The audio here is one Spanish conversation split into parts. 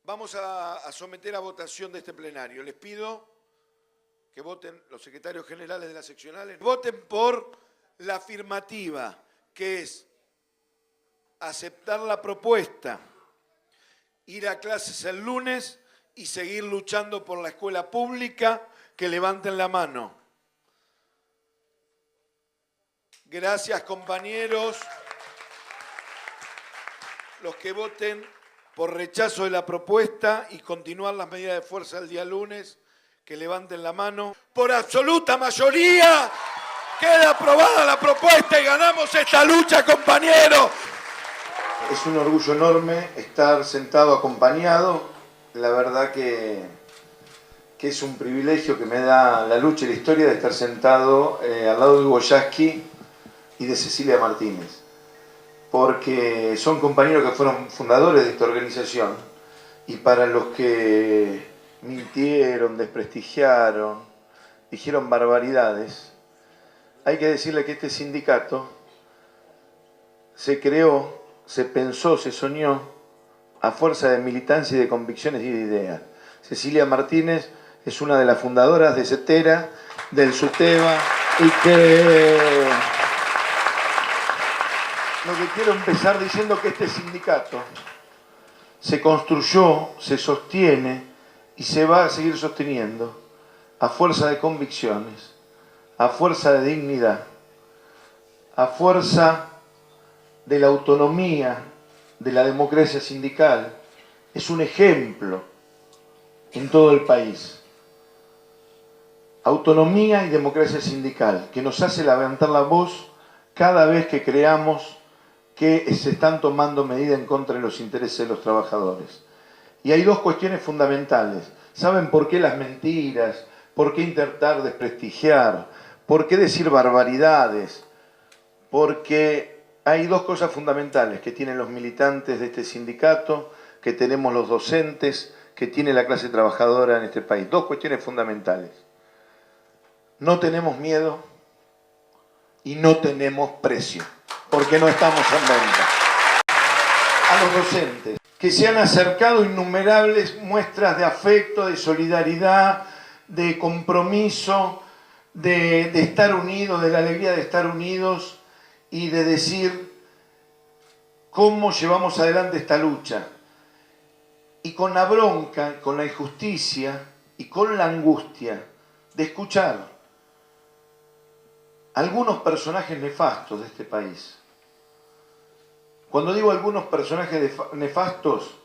Vamos a someter a votación de este plenario. Les pido que voten los secretarios generales de las seccionales. Voten por la afirmativa, que es aceptar la propuesta, ir a clases el lunes y seguir luchando por la escuela pública. Que levanten la mano. Gracias, compañeros. Los que voten por rechazo de la propuesta y continuar las medidas de fuerza el día lunes, que levanten la mano. Por absoluta mayoría queda aprobada la propuesta y ganamos esta lucha, compañeros. Es un orgullo enorme estar sentado acompañado. La verdad que es un privilegio que me da la lucha y la historia de estar sentado al lado de Hugo Yasky y de Cecilia Martínez, porque son compañeros que fueron fundadores de esta organización y para los que mintieron, desprestigiaron, dijeron barbaridades, hay que decirle que este sindicato se creó, se pensó, se soñó a fuerza de militancia y de convicciones y de ideas. Cecilia Martínez es una de las fundadoras de CETERA, del SUTEBA, y que lo que quiero empezar diciendo que este sindicato se construyó, se sostiene y se va a seguir sosteniendo a fuerza de convicciones, a fuerza de dignidad, a fuerza de la autonomía, de la democracia sindical. Es un ejemplo en todo el país. Autonomía y democracia sindical, que nos hace levantar la voz cada vez que creamos que se están tomando medidas en contra de los intereses de los trabajadores. Y hay dos cuestiones fundamentales. ¿Saben por qué las mentiras? ¿Por qué intentar desprestigiar? ¿Por qué decir barbaridades? Porque hay dos cosas fundamentales que tienen los militantes de este sindicato, que tenemos los docentes, que tiene la clase trabajadora en este país. Dos cuestiones fundamentales. No tenemos miedo y no tenemos precio, porque no estamos en venta. A los docentes, que se han acercado innumerables muestras de afecto, de solidaridad, de compromiso, de estar unidos, de la alegría de estar unidos y de decir cómo llevamos adelante esta lucha. Y con la bronca, con la injusticia y con la angustia de escuchar algunos personajes nefastos de este país. Cuando digo algunos personajes nefastos,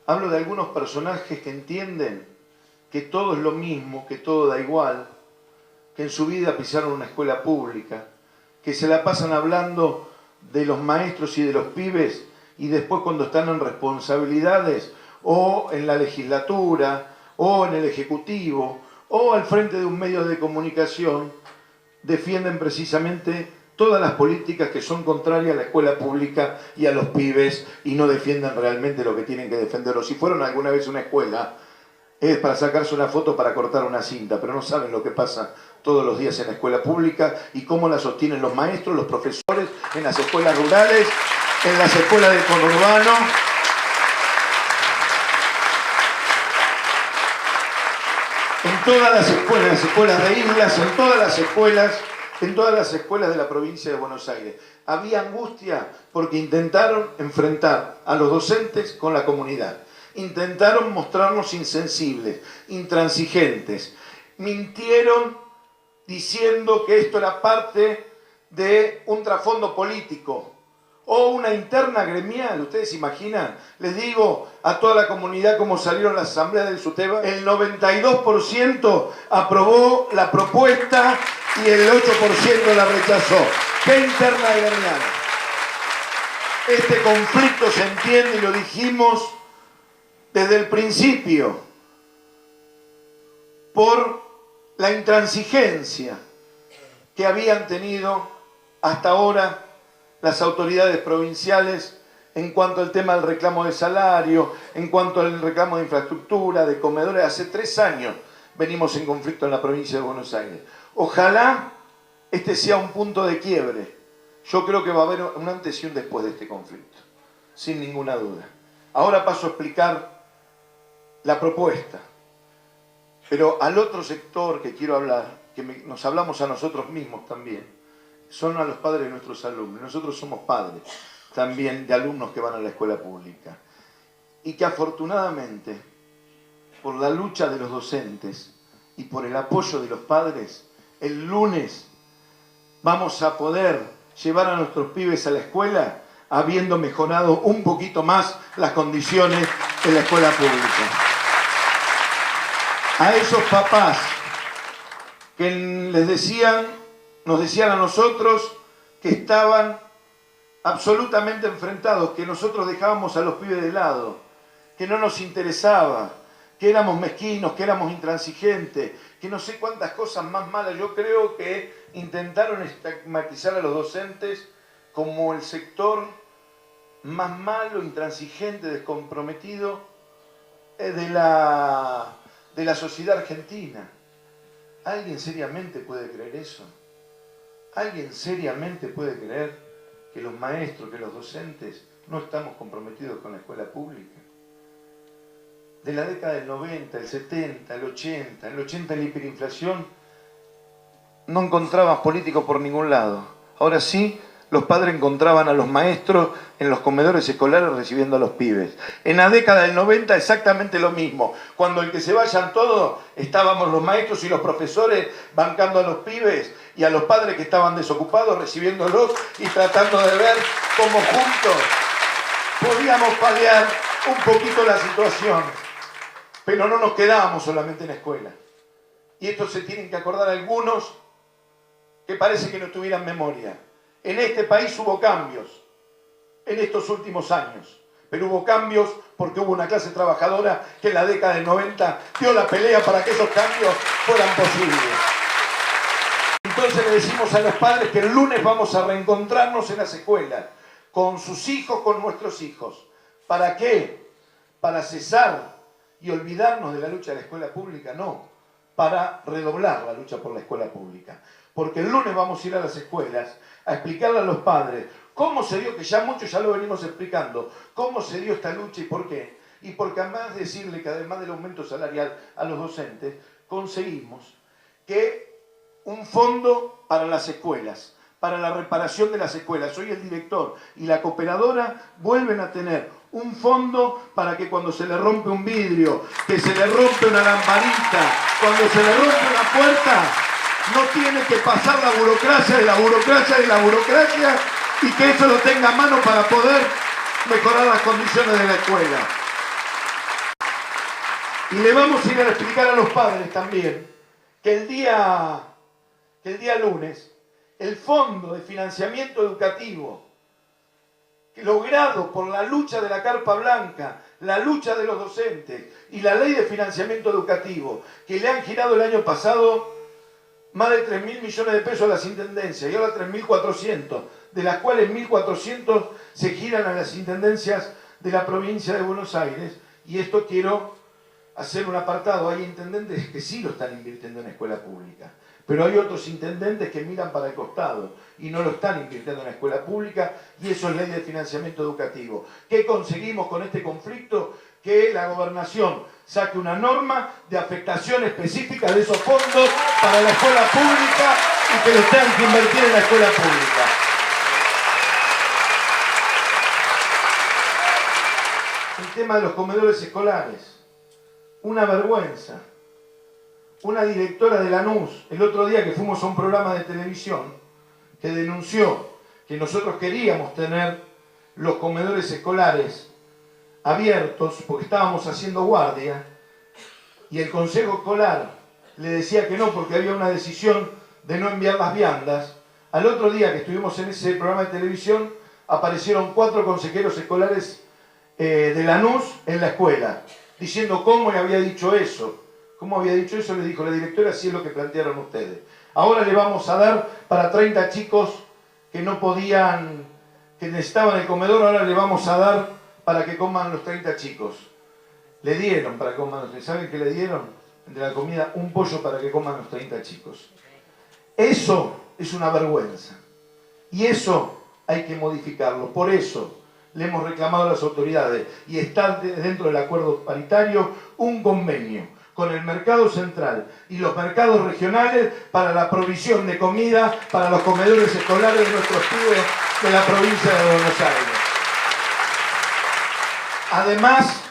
hablo de algunos personajes que entienden que todo es lo mismo, que todo da igual, que en su vida pisaron una escuela pública, que se la pasan hablando de los maestros y de los pibes y después cuando están en responsabilidades o en la legislatura o en el Ejecutivo o al frente de un medio de comunicación defienden precisamente todas las políticas que son contrarias a la escuela pública y a los pibes y no defienden realmente lo que tienen que defender. O si fueron alguna vez a una escuela, es para sacarse una foto para cortar una cinta, pero no saben lo que pasa todos los días en la escuela pública y cómo la sostienen los maestros, los profesores, en las escuelas rurales, en las escuelas del conurbano. En todas las escuelas de islas, en todas las escuelas de la provincia de Buenos Aires. Había angustia porque intentaron enfrentar a los docentes con la comunidad. Intentaron mostrarnos insensibles, intransigentes. Mintieron diciendo que esto era parte de un trasfondo político o una interna gremial. ¿Ustedes se imaginan? Les digo a toda la comunidad cómo salieron las asambleas del SUTEBA. El 92% aprobó la propuesta y el 8% la rechazó. ¿Qué interna gremial? Este conflicto se entiende y lo dijimos desde el principio por la intransigencia que habían tenido hasta ahora las autoridades provinciales en cuanto al tema del reclamo de salario, en cuanto al reclamo de infraestructura, de comedores. Hace 3 años venimos en conflicto en la provincia de Buenos Aires. Ojalá este sea un punto de quiebre. Yo creo que va a haber un antes y un después de este conflicto, sin ninguna duda. Ahora paso a explicar la propuesta. Pero al otro sector que quiero hablar, que nos hablamos a nosotros mismos también, son a los padres de nuestros alumnos. Nosotros somos padres también de alumnos que van a la escuela pública. Y que afortunadamente, por la lucha de los docentes y por el apoyo de los padres, el lunes vamos a poder llevar a nuestros pibes a la escuela habiendo mejorado un poquito más las condiciones en la escuela pública. A esos papás que nos decían a nosotros que estaban absolutamente enfrentados, que nosotros dejábamos a los pibes de lado, que no nos interesaba, que éramos mezquinos, que éramos intransigentes, que no sé cuántas cosas más malas. Yo creo que intentaron estigmatizar a los docentes como el sector más malo, intransigente, descomprometido de la sociedad argentina. ¿Alguien seriamente puede creer eso? ¿Alguien seriamente puede creer que los maestros, que los docentes no estamos comprometidos con la escuela pública? De la década del 90, el 70, el 80, en la hiperinflación, no encontrabas políticos por ningún lado. Ahora sí, los padres encontraban a los maestros en los comedores escolares recibiendo a los pibes. En la década del 90 exactamente lo mismo. Cuando el que se vayan todos, estábamos los maestros y los profesores bancando a los pibes y a los padres que estaban desocupados recibiéndolos y tratando de ver cómo juntos podíamos paliar un poquito la situación. Pero no nos quedábamos solamente en la escuela. Y esto se tienen que acordar algunos que parece que no tuvieran memoria. En este país hubo cambios en estos últimos años. Pero hubo cambios porque hubo una clase trabajadora que en la década del 90 dio la pelea para que esos cambios fueran posibles. Entonces le decimos a los padres que el lunes vamos a reencontrarnos en las escuelas, con sus hijos, con nuestros hijos. ¿Para qué? Para cesar y olvidarnos de la lucha de la escuela pública, no, para redoblar la lucha por la escuela pública. Porque el lunes vamos a ir a las escuelas a explicarle a los padres cómo se dio, que ya muchos ya lo venimos explicando, cómo se dio esta lucha y por qué. Y porque además de decirle que además del aumento salarial a los docentes, conseguimos que un fondo para las escuelas, para la reparación de las escuelas. Hoy el director y la cooperadora vuelven a tener un fondo para que cuando se le rompe un vidrio, que se le rompe una lamparita, cuando se le rompe una puerta, no tiene que pasar la burocracia de la burocracia de la burocracia y que eso lo tenga a mano para poder mejorar las condiciones de la escuela. Y le vamos a ir a explicar a los padres también que el día lunes el fondo de financiamiento educativo logrado por la lucha de la Carpa Blanca, la lucha de los docentes y la ley de financiamiento educativo, que le han girado el año pasado más de 3.000 millones de pesos a las intendencias y ahora 3.400, de las cuales 1.400 se giran a las intendencias de la provincia de Buenos Aires. Y esto quiero hacer un apartado. Hay intendentes que sí lo están invirtiendo en la escuela pública, pero hay otros intendentes que miran para el costado y no lo están invirtiendo en la escuela pública, y eso es ley de financiamiento educativo. ¿Qué conseguimos con este conflicto? Que la gobernación saque una norma de afectación específica de esos fondos para la escuela pública y que los tengan que invertir en la escuela pública. El tema de los comedores escolares, una vergüenza. Una directora de Lanús, el otro día que fuimos a un programa de televisión, que denunció que nosotros queríamos tener los comedores escolares abiertos porque estábamos haciendo guardia y el consejo escolar le decía que no porque había una decisión de no enviar las viandas. Al otro día que estuvimos en ese programa de televisión aparecieron 4 consejeros escolares de Lanús en la escuela diciendo cómo le había dicho eso. ¿Cómo había dicho eso? Le dijo la directora, así es lo que plantearon ustedes. Ahora le vamos a dar para 30 chicos que no podían, que necesitaban el comedor, ahora le vamos a dar para que coman los 30 chicos. Le dieron para que coman, ¿saben qué le dieron? De la comida, un pollo para que coman los 30 chicos. Eso es una vergüenza. Y eso hay que modificarlo. Por eso le hemos reclamado a las autoridades y está dentro del acuerdo paritario un convenio con el mercado central y los mercados regionales para la provisión de comida para los comedores escolares de nuestros pibes de la provincia de Buenos Aires. Además,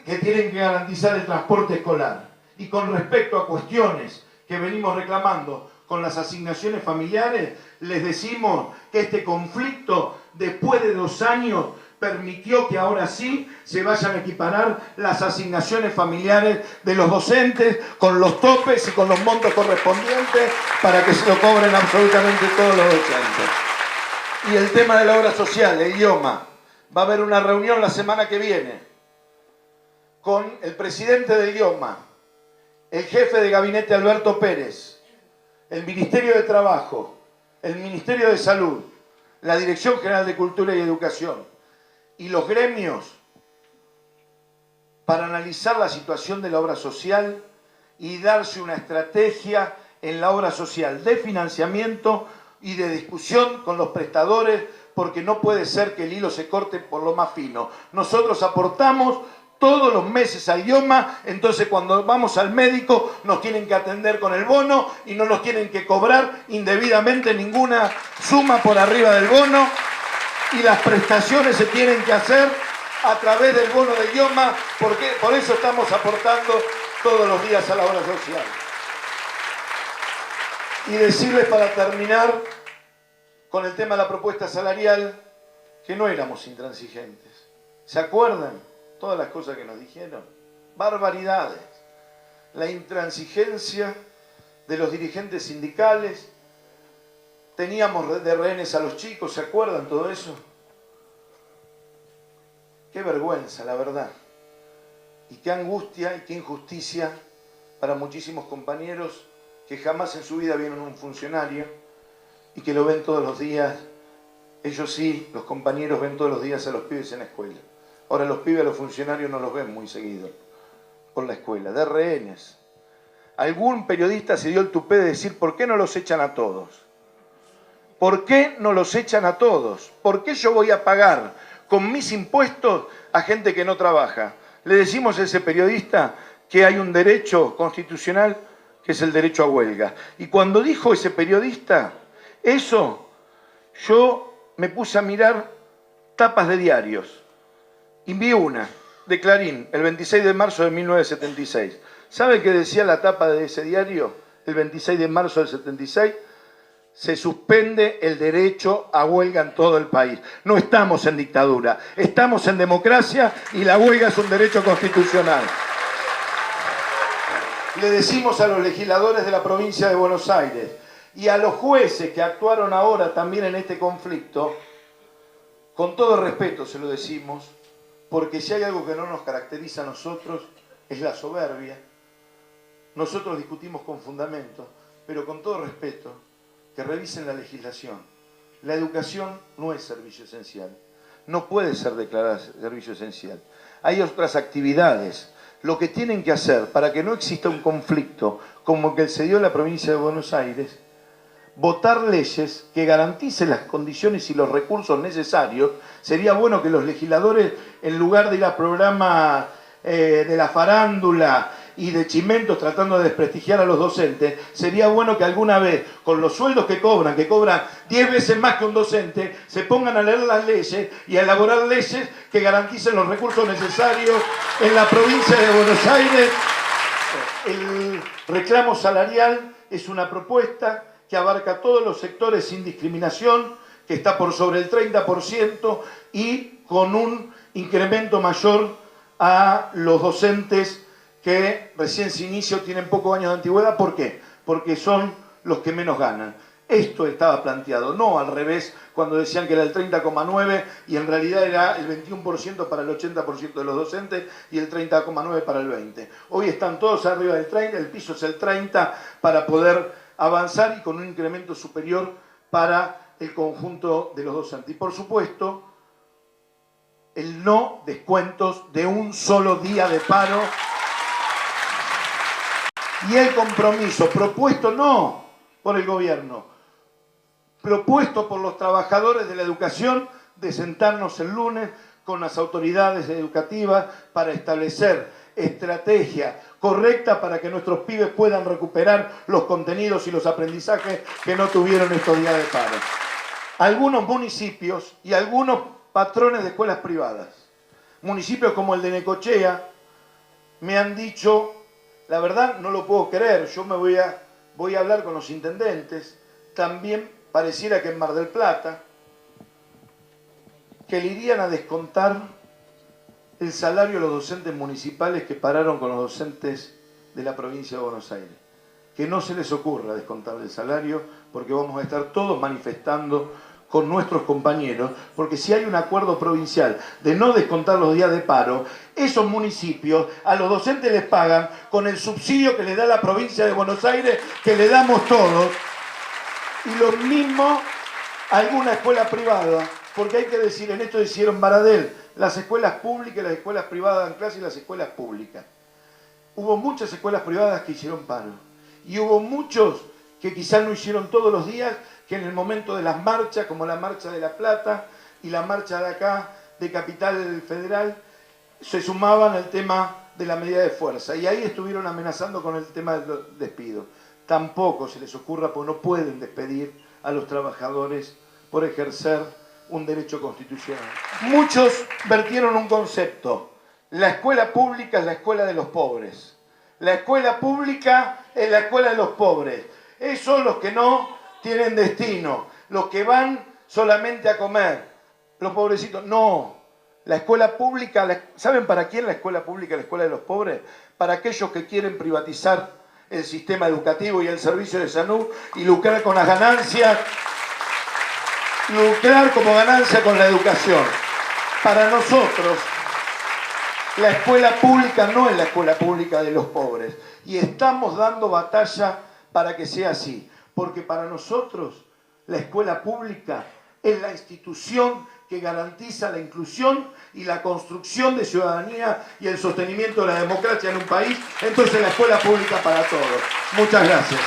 que tienen que garantizar el transporte escolar. Y con respecto a cuestiones que venimos reclamando con las asignaciones familiares, les decimos que este conflicto, después de 2 años, permitió que ahora sí se vayan a equiparar las asignaciones familiares de los docentes con los topes y con los montos correspondientes para que se lo cobren absolutamente todos los docentes. Y el tema de la obra social, el idioma. Va a haber una reunión la semana que viene con el presidente del IOMA, el jefe de gabinete Alberto Pérez, el Ministerio de Trabajo, el Ministerio de Salud, la Dirección General de Cultura y Educación y los gremios para analizar la situación de la obra social y darse una estrategia en la obra social de financiamiento y de discusión con los prestadores, porque no puede ser que el hilo se corte por lo más fino. Nosotros aportamos todos los meses al IOMA, entonces cuando vamos al médico nos tienen que atender con el bono y no nos tienen que cobrar indebidamente ninguna suma por arriba del bono, y las prestaciones se tienen que hacer a través del bono del IOMA, porque por eso estamos aportando todos los días a la obra social. Y decirles para terminar con el tema de la propuesta salarial que no éramos intransigentes. ¿Se acuerdan? Todas las cosas que nos dijeron. Barbaridades. La intransigencia de los dirigentes sindicales. Teníamos de rehenes a los chicos, ¿se acuerdan todo eso? Qué vergüenza, la verdad. Y qué angustia y qué injusticia para muchísimos compañeros que jamás en su vida vieron un funcionario y que lo ven todos los días. Ellos sí, los compañeros ven todos los días a los pibes en la escuela. Ahora los pibes a los funcionarios no los ven muy seguido por la escuela, de rehenes. Algún periodista se dio el tupé de decir, ¿por qué no los echan a todos? ¿Por qué no los echan a todos? ¿Por qué yo voy a pagar con mis impuestos a gente que no trabaja? Le decimos a ese periodista que hay un derecho constitucional que es el derecho a huelga. Y cuando dijo ese periodista eso, yo me puse a mirar tapas de diarios. Y vi una, de Clarín, el 26 de marzo de 1976. ¿Sabe qué decía la tapa de ese diario? El 26 de marzo del 76, se suspende el derecho a huelga en todo el país. No estamos en dictadura, estamos en democracia y la huelga es un derecho constitucional. Le decimos a los legisladores de la provincia de Buenos Aires y a los jueces que actuaron ahora también en este conflicto, con todo respeto se lo decimos, porque si hay algo que no nos caracteriza a nosotros es la soberbia. Nosotros discutimos con fundamento, pero con todo respeto, que revisen la legislación. La educación no es servicio esencial, no puede ser declarada servicio esencial. Hay otras actividades. Lo que tienen que hacer para que no exista un conflicto como el que se dio en la provincia de Buenos Aires, votar leyes que garanticen las condiciones y los recursos necesarios. Sería bueno que los legisladores, en lugar de ir a programas de la farándula y de chimentos tratando de desprestigiar a los docentes, sería bueno que alguna vez, con los sueldos que cobran 10 veces más que un docente, se pongan a leer las leyes y a elaborar leyes que garanticen los recursos necesarios en la provincia de Buenos Aires. El reclamo salarial es una propuesta que abarca todos los sectores sin discriminación, que está por sobre el 30% y con un incremento mayor a los docentes que recién se inició, tienen pocos años de antigüedad. ¿Por qué? Porque son los que menos ganan. Esto estaba planteado, no al revés, cuando decían que era el 30,9 y en realidad era el 21% para el 80% de los docentes y el 30,9 para el 20%. Hoy están todos arriba del 30, el piso es el 30 para poder avanzar y con un incremento superior para el conjunto de los docentes. Y por supuesto, el no descuentos de un solo día de paro y el compromiso propuesto no por el gobierno, propuesto por los trabajadores de la educación de sentarnos el lunes con las autoridades educativas para establecer estrategia correcta para que nuestros pibes puedan recuperar los contenidos y los aprendizajes que no tuvieron estos días de paro. Algunos municipios y algunos patrones de escuelas privadas, municipios como el de Necochea, me han dicho, la verdad no lo puedo creer, yo voy a hablar con los intendentes, también pareciera que en Mar del Plata, que le irían a descontar el salario a los docentes municipales que pararon con los docentes de la provincia de Buenos Aires. Que no se les ocurra descontar el salario porque vamos a estar todos manifestando con nuestros compañeros, porque si hay un acuerdo provincial de no descontar los días de paro, esos municipios a los docentes les pagan con el subsidio que les da la provincia de Buenos Aires, que le damos todos, y lo mismo a alguna escuela privada, porque hay que decir, en esto hicieron Baradel, las escuelas públicas y las escuelas privadas dan clase y las escuelas públicas. Hubo muchas escuelas privadas que hicieron paro, y hubo muchos que quizás no hicieron todos los días, que en el momento de las marchas, como la marcha de La Plata y la marcha de acá, de Capital Federal, se sumaban al tema de la medida de fuerza. Y ahí estuvieron amenazando con el tema del despido. Tampoco se les ocurra, porque no pueden despedir a los trabajadores por ejercer un derecho constitucional. Muchos vertieron un concepto. La escuela pública es la escuela de los pobres. La escuela pública es la escuela de los pobres. Esos son los que no tienen destino, los que van solamente a comer, los pobrecitos. No, la escuela pública, ¿saben para quién la escuela pública es la escuela de los pobres? Para aquellos que quieren privatizar el sistema educativo y el servicio de salud y lucrar con las ganancias, lucrar como ganancia con la educación. Para nosotros, la escuela pública no es la escuela pública de los pobres y estamos dando batalla para que sea así. Porque para nosotros la escuela pública es la institución que garantiza la inclusión y la construcción de ciudadanía y el sostenimiento de la democracia en un país. Entonces la escuela pública para todos. Muchas gracias.